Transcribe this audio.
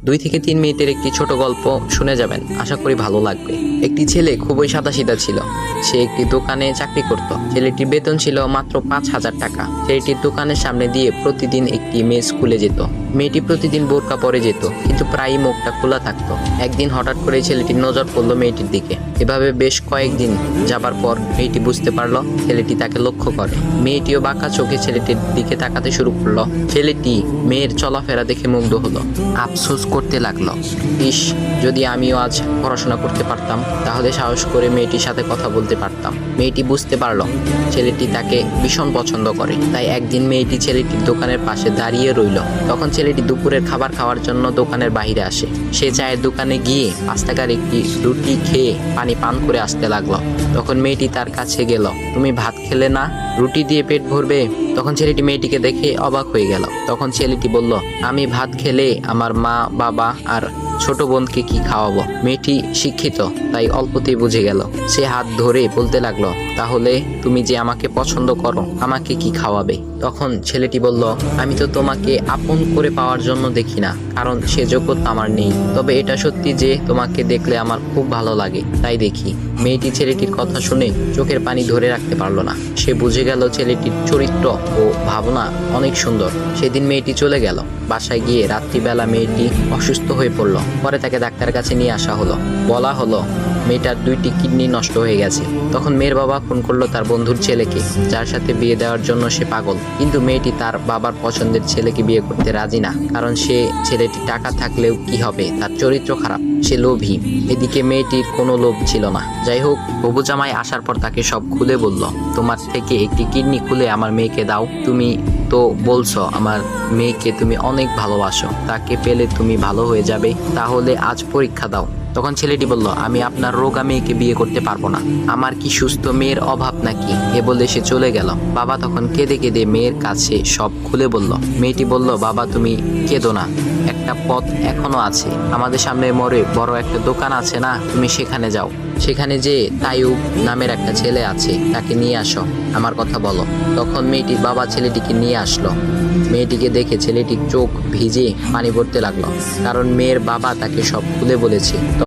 2 থেকে 3 মিনিটের একটি ছোট গল্প শুনে যাবেন, আশা করি ভালো লাগবে। একটি ছেলে খুবই সাদাসিধা ছিল। সে একটি দোকানে চাকরি করত। ছেলেটির বেতন ছিল মাত্র 5,000 টাকা। ছেলেটির দোকানের সামনে দিয়ে প্রতিদিন একটি মেয়ে স্কুলে যেত। মেয়েটি প্রতিদিন বোরকা পরে যেত, কিন্তু প্রায়ই মুখটা খোলা থাকতো। একদিন হঠাৎ করে ছেলেটির নজর পড়লো মেয়েটির দিকে। এভাবে বেশ কয়েকদিন যাবার পর মেয়েটি বুঝতে পারলো ছেলেটি তাকে লক্ষ্য করে। মেয়েটিও বাঁকা চোখে ছেলেটির দিকে তাকাতে শুরু করলো। ছেলেটি মেয়ের চলাফেরা দেখে মুগ্ধ হলো। আফসোস করতে লাগলো, ইস, যদি আমিও আজ পড়াশোনা করতে পারতাম, তাহলে সাহস করে মেয়েটির সাথে কথা বলতে পারতাম। মেয়েটি বুঝতে পারলো ছেলেটি তাকে ভীষণ পছন্দ করে। তাই একদিন মেয়েটি ছেলেটির দোকানের পাশে দাঁড়িয়ে রইল। তখন ছেলেটি দুপুরের খাবার খাওয়ার জন্য দোকানের বাইরে আসে। সে চায়ের দোকানে গিয়ে 5 টাকার একটি রুটি খেয়ে পানি পান করে আসতে লাগলো। তখন মেয়েটি তার কাছে গেল। তুমি ভাত খেলে না, রুটি দিয়ে পেট ভরবে? তখন ছেলেটি মেয়েটিকে দেখে অবাক হয়ে গেল। তখন ছেলেটি বলল, আমি ভাত খেলে আমার মা, বাবা আর ছোট বোনকে কি খাওয়াবো? মেয়েটি শিক্ষিত, তাই অল্পতেই বুঝে গেল। সে হাত ধরে বলতে লাগলো, তাহলে তুমি যে আমাকে পছন্দ করো, আমাকে কি খাওয়াবে? তখন ছেলেটি বলল, আমি তো তোমাকে আপন করে পাওয়ার জন্য দেখি না, কারণ সে যোগ্যতা আমার নেই। তবে এটা সত্যি যে তোমাকে দেখলে আমার খুব ভালো লাগে, তাই দেখি। মেয়েটি ছেলেটির কথা শুনে চোখের পানি ধরে রাখতে পারলো না। সে বুঝে গেল ছেলেটির চরিত্র ও ভাবনা অনেক সুন্দর। সেদিন মেয়েটি চলে গেল। বাসায় গিয়ে রাত্রিবেলা মেয়েটি অসুস্থ হয়ে পড়লো। পরে তাকে ডাক্তারের কাছে নিয়ে আসা হলো। বলা হলো মেয়েটার 2টি কিডনি নষ্ট হয়ে গেছে। তখন মেয়ের বাবা ফোন করলো তার বন্ধুর ছেলেকে, যার সাথে বিয়ে দেওয়ার জন্য সে পাগল। কিন্তু মেয়েটি তার বাবার পছন্দের ছেলেকে বিয়ে করতে রাজি না, কারণ সে ছেলেটি টাকা থাকলেও কি হবে, তার চরিত্র খারাপ, সে লোভী। এদিকে মেয়েটির কোনো লোভ ছিল না। যাই হোক, হবু জামাই আসার পর তাকে সব খুলে বলল, তোমার থেকে একটি কিডনি খুলে আমার মেয়েকে দাও। তুমি তো বলছো আমার মেয়েকে তুমি অনেক ভালোবাসো, তাকে পেলে তুমি ভালো হয়ে যাবে, তাহলে আজ পরীক্ষা দাও। তখন ছেলেটি বলল, আমি আপনার রোগা মেয়েকে বিয়ে করতে পারবো না, আমার কি সুস্থ মেয়ের অভাব নাকি? এ বলে সে চলে গেল। বাবা তখন কেঁদে কেঁদে মেয়ের কাছে সব খুলে বলল। মেয়েটি বলল, বাবা তুমি কেঁদো না, একটা পথ এখনো আছে। আমাদের সামনে মোড়ে বড় একটা দোকান আছে না, তুমি সেখানে যাও। সেখানে যে তাইয়ুব নামের একটা ছেলে আছে, তাকে নিয়ে আসো, আমার কথা বলো। তখন মেয়েটির বাবা ছেলেটিকে নিয়ে আসলো। মেয়েটিকে দেখে ছেলেটির চোখ ভিজে পানি পড়তে লাগলো, কারণ মেয়ের বাবা তাকে সব খুলে বলেছে।